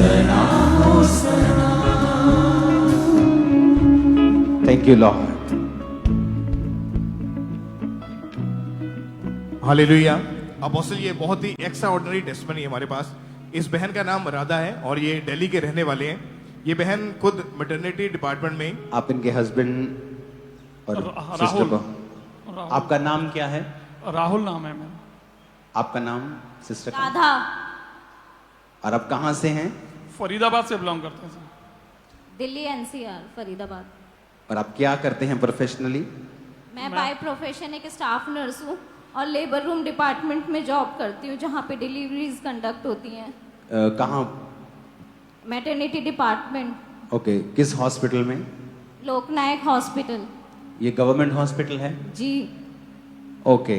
होसना होसना। Thank you Lord. Hallelujah. Apostle, ये बहुत ही extra ordinary testimony है हमारे पास। इस बहन का नाम राधा है और ये दिल्ली के रहने वाले हैं। ये बहन खुद मैटरनिटी डिपार्टमेंट में, आप इनके हस्बैंड और सिस्टर राहुल। को, आपका नाम क्या है? राहुल नाम है मेरा। आपका नाम सिस्टर का? राधा। और आप कहाँ से हैं? फरीदाबाद से बिलोंग करते हैं सर। दिल्ली एनसीआर फरीदाबाद। और आप क्या करते हैं प्रोफेशनली? मैं बाय प्रोफेशन एक स्टाफ नर्स हूँ और लेबर रूम डिपार्टमेंट में जॉब करती हूँ, जहाँ पे डिलीवरीज कंडक्ट होती हैं। कहाँ? Maternity department. ओके, किस हॉस्पिटल में? लोकनायक हॉस्पिटल। ये गवर्नमेंट हॉस्पिटल है? जी। ओके,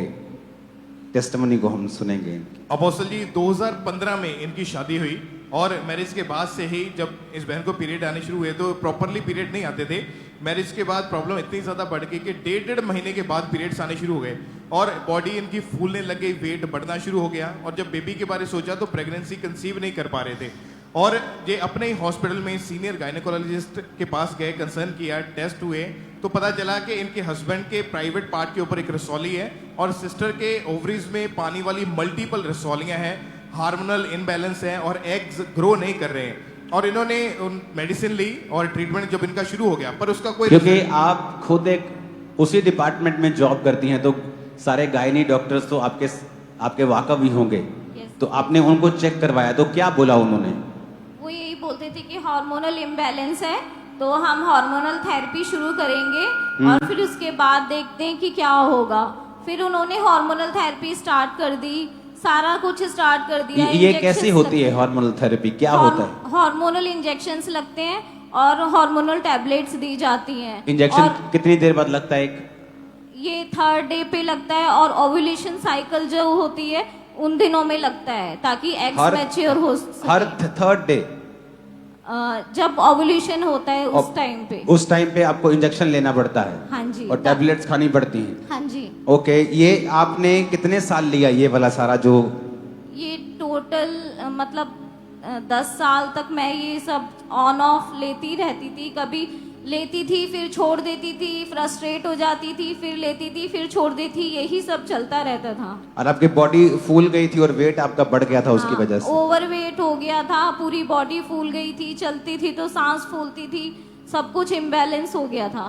टेस्टिमनी को हम सुनेंगे इनकी। अपोस्टल जी 2015 में इनकी शादी हुई और मैरिज के बाद से ही जब इस बहन को पीरियड आने शुरू हुए तो प्रॉपरली पीरियड नहीं आते थे। मैरिज के बाद प्रॉब्लम इतनी ज़्यादा बढ़ गई कि 1.5 महीने के बाद पीरियड्स आने शुरू हो गए और बॉडी इनकी फूलने लग गई, वेट बढ़ना शुरू हो गया। और जब बेबी के बारे में सोचा तो प्रेगनेंसी कंसीव नहीं कर पा रहे थे और ये अपने ही हॉस्पिटल में सीनियर गायनेकोलॉजिस्ट के पास गए, कंसर्न किया, टेस्ट हुए तो पता चला कि इनके हस्बैंड के प्राइवेट पार्ट के ऊपर एक रसौली है और सिस्टर के ओवरीज में पानी वाली मल्टीपल रसौलियां हैं, हार्मोनल इनबैलेंस है और एग्स ग्रो नहीं कर रहे हैं। और इन्होंने मेडिसिन ली और ट्रीटमेंट जब इनका शुरू हो गया पर उसका कोई, क्योंकि आप खुद एक उसी डिपार्टमेंट में जॉब करती हैं तो सारे गायनी डॉक्टर्स तो आपके वाकफ ही होंगे। Yes. तो आपने उनको चेक करवाया तो क्या बोला उन्होंने? वो यही बोलते थे कि हार्मोनल इम्बैलेंस है तो हम हार्मोनल थेरेपी शुरू करेंगे और फिर उसके बाद देखते हैं कि क्या होगा। फिर उन्होंने हार्मोनल थेरेपी स्टार्ट कर दी, सारा कुछ स्टार्ट कर दिया। ये कैसी होती है हार्मोनल थेरेपी, क्या होता है? हार्मोनल इंजेक्शंस लगते हैं और हार्मोनल टैबलेट्स दी जाती हैं। इंजेक्शन और कितनी देर बाद लगता है? ये 3rd डे पे लगता है और ओव्यूलेशन साइकिल जो होती है उन दिनों में लगता है ताकि एग्स मैच्योर हो सके। हर 3rd डे जब ओव्यूलेशन होता है उस टाइम पे। उस टाइम पे आपको इंजेक्शन लेना पड़ता है? हाँ जी। और टैबलेट्स खानी पड़ती हैं? हाँ जी। ओके, ये आपने कितने साल लिया ये वाला सारा जो? ये टोटल मतलब 10 साल तक मैं ये सब ऑन ऑफ लेती रहती थी। कभी लेती थी फिर छोड़ देती थी, फ्रस्ट्रेट हो जाती थी, फिर लेती थी फिर छोड़ देती थी, यही सब चलता रहता था। और आपकी बॉडी फूल गई थी और वेट आपका बढ़ गया था उसकी वजह से? ओवरवेट हो गया था, पूरी बॉडी फूल गई थी, चलती थी तो सांस फूलती थी, सब कुछ इम्बैलेंस हो गया था।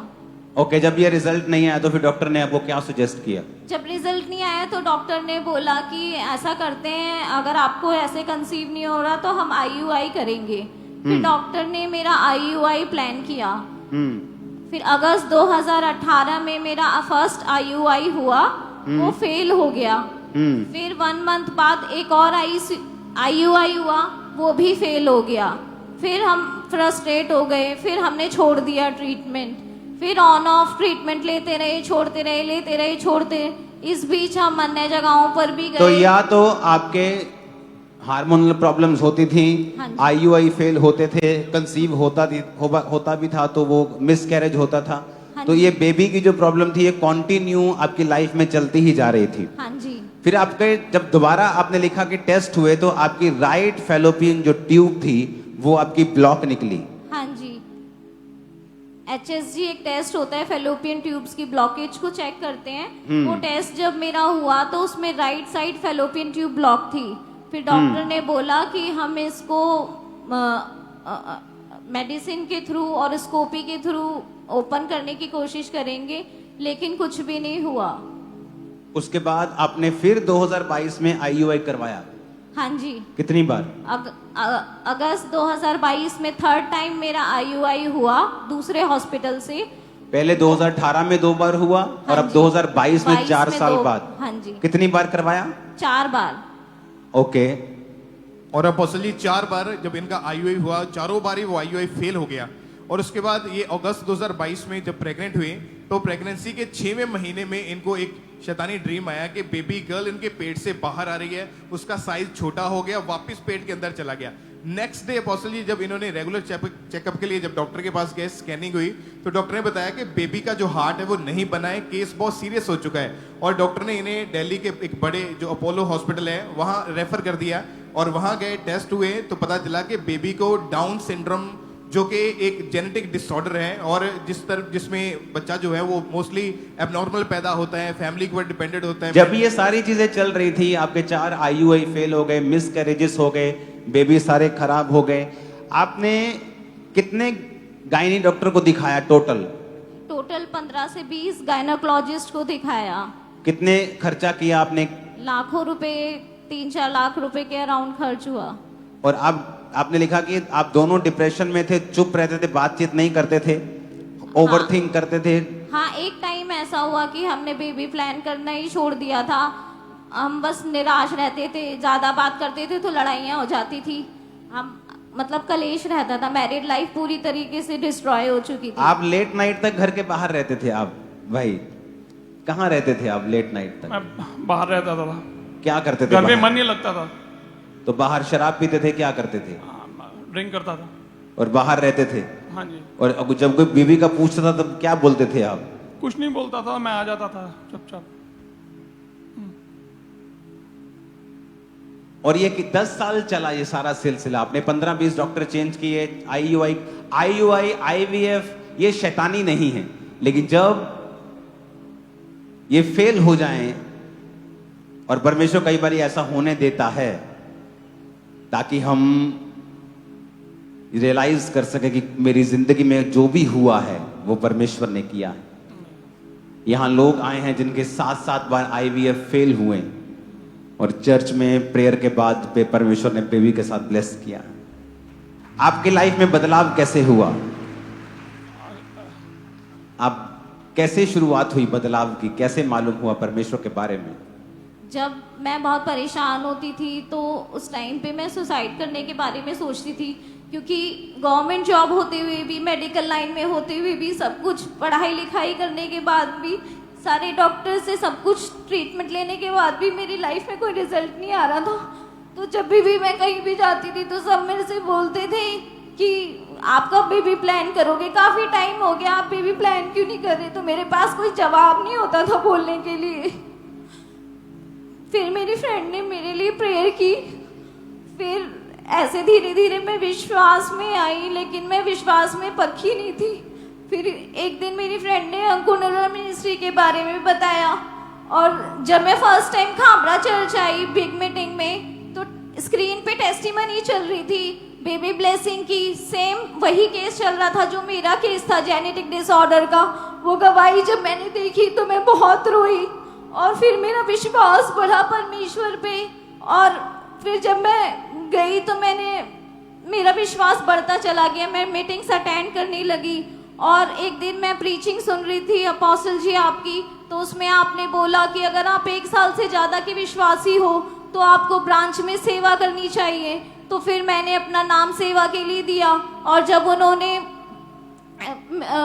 ओके, जब ये रिजल्ट नहीं आया तो फिर डॉक्टर ने आपको क्या सजेस्ट किया? जब रिजल्ट नहीं आया तो डॉक्टर ने बोला कि ऐसा करते हैं, अगर आपको ऐसे कंसीव नहीं हो रहा तो हम IUI करेंगे। फिर डॉक्टर ने मेरा IUI प्लान किया। फिर अगस्त 2018 में मेरा फर्स्ट IUI हुआ, वो फेल हो गया। फिर 1 मंथ बाद एक और IUI हुआ, वो भी फेल हो गया। फिर हम फ्रस्ट्रेट हो गए, फिर हमने छोड़ दिया ट्रीटमेंट। फिर ऑन ऑफ ट्रीटमेंट लेते रहे, छोड़ते रहे, लेते रहे, छोड़ते। इस बीच हम अन्य जगहों पर भी गए। तो या तो आपके हार्मोनल प्रॉब्लम्स होती थी, हाँ जी। IUI फेल होते थे, कंसीव होता भी था तो वो मिसकैरेज होता था। हाँ तो जी। ये बेबी की जो प्रॉब्लम थी ये कंटिन्यू आपकी लाइफ में चलती ही जा रही थी। हाँ जी। फिर आपके जब दोबारा आपने लिखा कि टेस्ट हुए तो आपकी राइट फैलोपियन जो ट्यूब थी वो आपकी ब्लॉक निकली। हाँ जी। HSG एक टेस्ट होता है, फेलोपियन ट्यूब्स की ब्लॉकेज को चेक करते हैं। वो टेस्ट जब मेरा हुआ तो उसमें right side fallopian tube block थी। फिर डॉक्टर ने बोला कि हम इसको मेडिसिन के थ्रू और स्कोपी के थ्रू ओपन करने की कोशिश करेंगे, लेकिन कुछ भी नहीं हुआ। उसके बाद आपने फिर 2022 में IUI करवाया? हाँ जी। कितनी बार? अगस्त 2022 में 3rd टाइम मेरा IUI हुआ दूसरे हॉस्पिटल से। पहले 2018 में 2 बार हुआ और अब 2022 में 4 साल बाद। हाँ जी। कितनी बार करवाया? 4 बार। ओके। और अपोस्टल जी 4 बार जब इनका IUI हुआ, चारों बार ही वो IUI फेल हो गया। और उसके बाद ये अगस्त 2022 में जब प्रेग्नेंट हुई तो प्रेगनेंसी के 6वें महीने में इनको एक शैतानी ड्रीम आया कि बेबी गर्ल इनके पेट से बाहर आ रही है, उसका साइज छोटा हो गया, वापस पेट के अंदर चला गया। नेक्स्ट डे अपोस्टल जी जब इन्होंने रेगुलर चेकअप के लिए जब डॉक्टर के पास गए, स्कैनिंग हुई तो डॉक्टर ने बताया कि बेबी का जो हार्ट है वो नहीं बना है, केस बहुत सीरियस हो चुका है। और डॉक्टर ने इन्हें दिल्ली के एक बड़े जो अपोलो हॉस्पिटल है वहाँ रेफर कर दिया और वहां गए, टेस्ट हुए तो पता चला कि बेबी को डाउन सिंड्रोम, जो कि एक जेनेटिक डिसऑर्डर है, और जिसमें बच्चा जो है वो मोस्टली एबनॉर्मल पैदा होता है, फैमिली के ऊपर डिपेंडेंट होता है। जब ये सारी चीजें चल रही थी, आपके 4 IUI फेल हो गए, मिस कैरेजेस हो गए, बेबी सारे खराब हो गए, आपने कितने गायनी डॉक्टर को दिखाया टोटल? टोटल 15 से 20 गायनोकोलॉजिस्ट को दिखाया। कितने खर्चा किया आपने? लाखों रुपए, 3-4 लाख रुपए के अराउंड खर्च हुआ। और अब आपने लिखा कि आप दोनों डिप्रेशन में थे, चुप रहते थे, बातचीत नहीं करते थे, ओवरथिंक करते थे। हाँ, एक टाइम ऐसा हुआ कि हमने बेबी प्लान करना ही छोड़ दिया था। हम बस निराश रहते थे, ज्यादा बात करते थे तो लड़ाइयाँ हो जाती थी, हम मतलब कलेश रहता था। मैरिड लाइफ पूरी तरीके से डिस्ट्रॉय हो चुकी थी। आप लेट नाइट तक घर के बाहर रहते थे? आप भाई कहाँ रहते थे आप लेट नाइट तक? मैं बाहर रहता था। क्या करते थे घर में बाहर? मन नहीं लगता था। तो बाहर शराब पीते थे, क्या करते थे? ड्रिंक करता था। और बाहर रहते थे? हाँ जी। और अब जब कोई बीवी का पूछता था तब क्या बोलते थे आप? कुछ नहीं बोलता था, मैं आ जाता था चुपचाप। और ये कि 10 साल चला ये सारा सिलसिला, आपने 15-20 डॉक्टर चेंज किए, IUI IVF ये शैतानी नहीं है, लेकिन जब ये फेल हो जाएं, और परमेश्वर कई बार ऐसा होने देता है ताकि हम रियलाइज कर सके कि मेरी जिंदगी में जो भी हुआ है वो परमेश्वर ने किया है। यहां लोग आए हैं जिनके 7-7 बार IVF फेल हुए, और चर्च में प्रेयर के बाद परमेश्वर ने बेबी के साथ ब्लेस किया। आपके लाइफ में बदलाव कैसे हुआ? आप कैसे शुरुआत हुई बदलाव की? कैसे मालूम हुआ परमेश्वर के बारे में? जब मैं बहुत परेशान होती थी तो उस टाइम पे मैं सुसाइड करने के बारे में सोचती थी, क्योंकि गवर्नमेंट जॉब होते हुए भी, मेडिकल लाइन में होते हुए भी, सब कुछ पढ़ाई लिखाई करने के बाद भी, सारे डॉक्टर से सब कुछ ट्रीटमेंट लेने के बाद भी मेरी लाइफ में कोई रिजल्ट नहीं आ रहा था। तो जब भी मैं कहीं भी जाती थी तो सब मेरे से बोलते थे कि आप कब बेबी प्लान करोगे, काफ़ी टाइम हो गया, आप बेबी प्लान क्यों नहीं कर रहे? तो मेरे पास कोई जवाब नहीं होता था बोलने के लिए। फिर मेरी फ्रेंड ने मेरे लिए प्रेयर की, फिर ऐसे धीरे धीरे मैं विश्वास में आई, लेकिन मैं विश्वास में पक्की नहीं थी। फिर एक दिन मेरी फ्रेंड ने अंकुर मिनिस्ट्री के बारे में बताया, और जब मैं फर्स्ट टाइम खाबरा चर्च आई बिग मीटिंग में, तो स्क्रीन पे टेस्टिमनी चल रही थी बेबी ब्लेसिंग की। सेम वही केस चल रहा था जो मेरा केस था, जेनेटिक डिसऑर्डर का। वो गवाही जब मैंने देखी तो मैं बहुत रोई, और फिर मेरा विश्वास बढ़ा परमेश्वर पे। और फिर जब मैं गई तो मेरा विश्वास बढ़ता चला गया। मैं मीटिंग्स अटेंड करने लगी, और एक दिन मैं प्रीचिंग सुन रही थी अपोस्टल जी आपकी, तो उसमें आपने बोला कि अगर आप 1 साल से ज़्यादा के विश्वासी हो तो आपको ब्रांच में सेवा करनी चाहिए। तो फिर मैंने अपना नाम सेवा के लिए दिया, और जब उन्होंने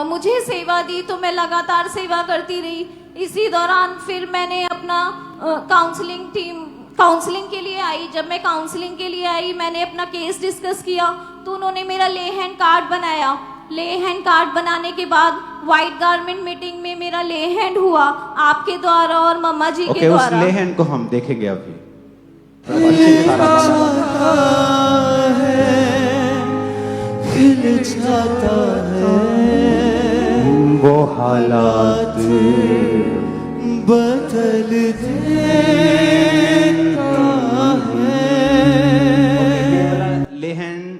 मुझे सेवा दी तो मैं लगातार सेवा करती रही। इसी दौरान फिर मैंने अपना काउंसलिंग के लिए आई। जब मैं काउंसलिंग के लिए आई, मैंने अपना केस डिस्कस किया, तो उन्होंने मेरा ले हैंड कार्ड बनाया। ले हैंड कार्ड बनाने के बाद व्हाइट गारमेंट मीटिंग में मेरा ले हैंड हुआ आपके द्वारा और मम्मा जी के द्वारा। उस ले हैंड को हम देखेंगे अभी। खिल जाता है वो हालात बदल ले हैंड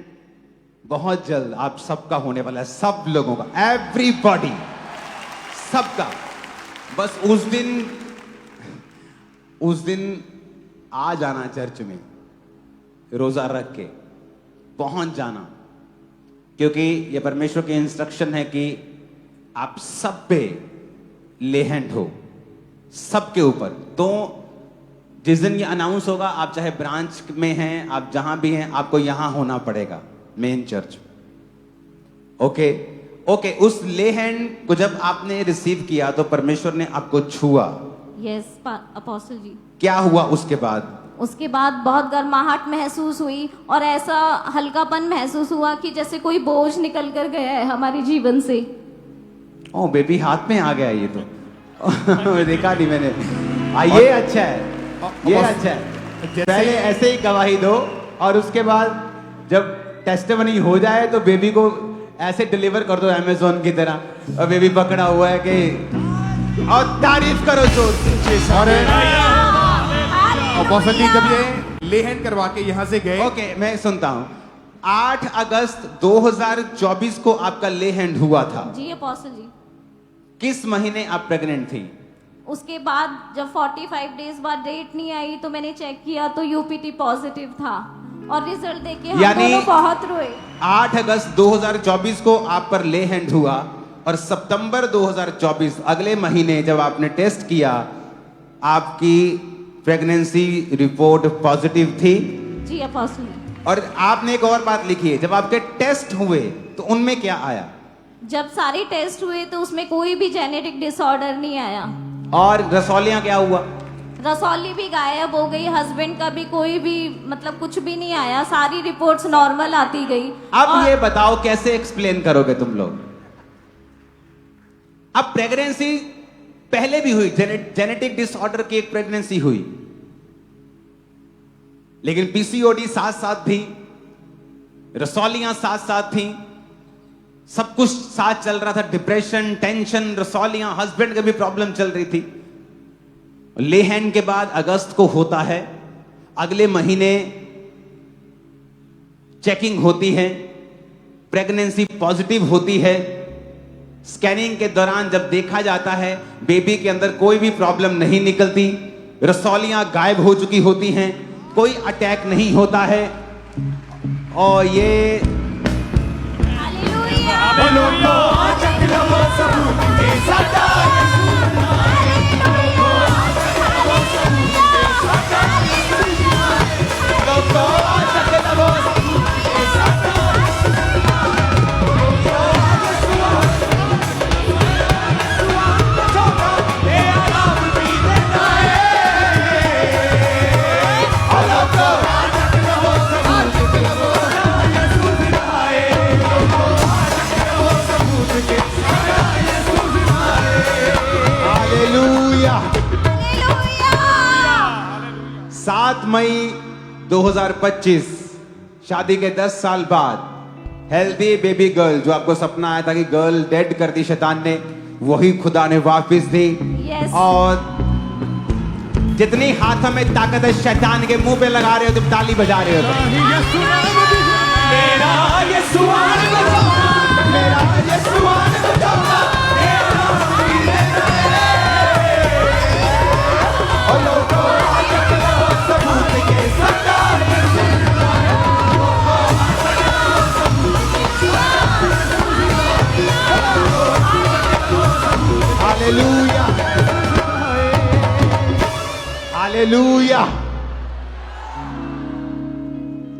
बहुत जल्द आप सबका होने वाला है, सब लोगों का, एवरीबॉडी, सबका। बस उस दिन आ जाना, चर्च में रोजा रख के पहुंच जाना, क्योंकि ये परमेश्वर की इंस्ट्रक्शन है कि आप सब पे ले हैंड हो, सबके ऊपर। तो जिस दिन ये अनाउंस होगा, आप चाहे ब्रांच में हैं, आप जहां भी हैं, आपको यहां होना पड़ेगा, मेन चर्च। ओके। उस ले हैंड को जब आपने रिसीव किया तो परमेश्वर ने आपको छुआ। यस अपोस्टल जी। क्या हुआ उसके बाद? उसके बाद बहुत गर्माहट महसूस हुई, और ऐसा हल्कापन महसूस हुआ कि जैसे कोई बोझ निकल कर गया है हमारे जीवन से। ओ बेबी हाथ में आ गया ये तो देखा नहीं मैंने। ये अच्छा है, ये अच्छा है। पहले ऐसे ही गवाही दो और उसके बाद जब टेस्टिमनी हो जाए तो बेबी को ऐसे डिलीवर कर दो अमेज़न की तरह, और बेबी पकड़ा हुआ है कि, और तारीफ करो जोर से। और अपोस्टल जी जब ये ले हैंड करवा के यहाँ से गए, ओके मैं सुनता हूँ। 8 अगस्त 2024 को आपका ले हैंड हुआ था। जी अपोस्टल जी। किस महीने आप प्रेग्नेंट थी? उसके बाद जब 45 डेज बाद डेट नहीं आई तो मैंने चेक किया तो यूपीटी पॉजिटिव था, और रिजल्ट देके हम यानी दोनों बहुत रोए। 8 अगस्त 2024 को आप पर ले हैंड हुआ, और सितंबर 2024 अगले महीने जब आपने टेस्ट किया, आपकी प्रेगनेंसी रिपोर्ट पॉजिटिव थी। जी अपोस्टल जी। और आपने एक और बात लिखी है, जब आपके टेस्ट हुए तो उनमें क्या आया? जब सारे टेस्ट हुए तो उसमें कोई भी जेनेटिक डिसऑर्डर नहीं आया। और रसौलियां क्या हुआ? रसौली भी गायब हो गई, हस्बैंड का भी कोई भी मतलब कुछ भी नहीं आया, सारी रिपोर्ट्स नॉर्मल आती गई। अब और ये बताओ कैसे एक्सप्लेन करोगे तुम लोग? अब प्रेगनेंसी पहले भी हुई, जेनेटिक डिसऑर्डर की एक प्रेगनेंसी हुई, लेकिन पीसीओडी साथ साथ थी, रसौलियां साथ साथ थी, सब कुछ साथ चल रहा था, डिप्रेशन, टेंशन, रसौलियां, हस्बैंड की भी प्रॉब्लम चल रही थी। ले हैंड के बाद अगस्त को होता है, अगले महीने चेकिंग होती है, प्रेगनेंसी पॉजिटिव होती है। स्कैनिंग के दौरान जब देखा जाता है बेबी के अंदर कोई भी प्रॉब्लम नहीं निकलती, रसौलियां गायब हो चुकी होती हैं, कोई अटैक नहीं होता है, और ये हालेलुया। 7 मई 2025 शादी के 10 साल बाद हेल्दी बेबी गर्ल, जो आपको सपना आया था कि गर्ल डेड कर दी शैतान ने, वही खुदा ने वापस दी। Yes. और जितनी हाथों में ताकत है शैतान के मुंह पे लगा रहे हो, तुम ताली बजा रहे हो। मेरा यीशुआन बचाता, मेरा यीशुआन बचाता, और लोगों सबूत के सरकार हालेलुया, हालेलुया।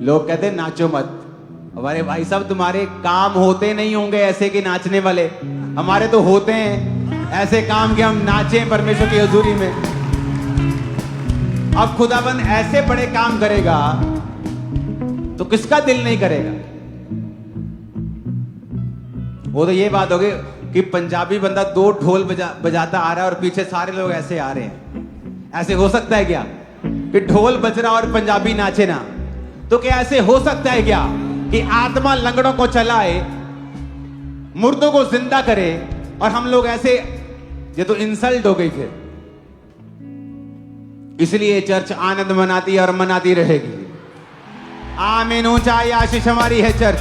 लोग कहते हैं नाचो मत। हमारे भाई साहब, तुम्हारे काम होते नहीं होंगे ऐसे कि नाचने वाले, हमारे तो होते हैं ऐसे काम कि हम नाचें परमेश्वर की हुजूरी में। अब खुदाबंद ऐसे बड़े काम करेगा तो किसका दिल नहीं करेगा? वो तो ये बात होगी कि पंजाबी बंदा 2 ढोल बजाता आ रहा है और पीछे सारे लोग ऐसे आ रहे हैं। ऐसे हो सकता है क्या कि ढोल बज रहा और पंजाबी नाचे ना? तो क्या ऐसे हो सकता है क्या कि आत्मा लंगड़ों को चलाए, मुर्दों को जिंदा करे, और हम लोग ऐसे? ये तो इंसल्ट हो गई फिर। इसलिए चर्च आनंद मनाती है और मनाती रहेगी। आमीन। ऊंचाई आशीष हमारी है चर्च।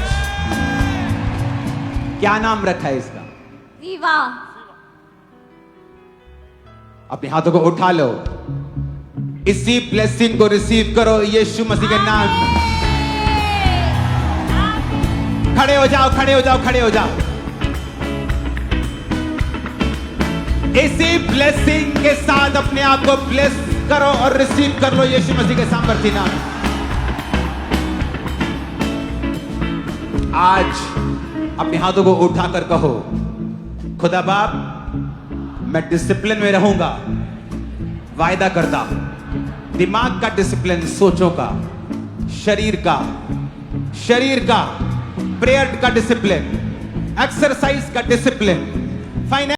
क्या नाम रखा है इसका? विवा। अपने हाथों को उठा लो, इसी ब्लेसिंग को रिसीव करो यीशु मसीह के नाम में। खड़े हो जाओ, खड़े हो जाओ, खड़े हो जाओ। इसी ब्लेसिंग के साथ अपने आप को ब्लेस करो और रिसीव कर लो यीशु मसीह के सामर्थ्य नाम। आज अपने हाथों को उठाकर कहो, खुदा बाप, मैं डिसिप्लिन में रहूंगा, वायदा करता हूं। दिमाग का डिसिप्लिन, सोचों का, शरीर का, प्रेयर का डिसिप्लिन, एक्सरसाइज का डिसिप्लिन, फाइनेंस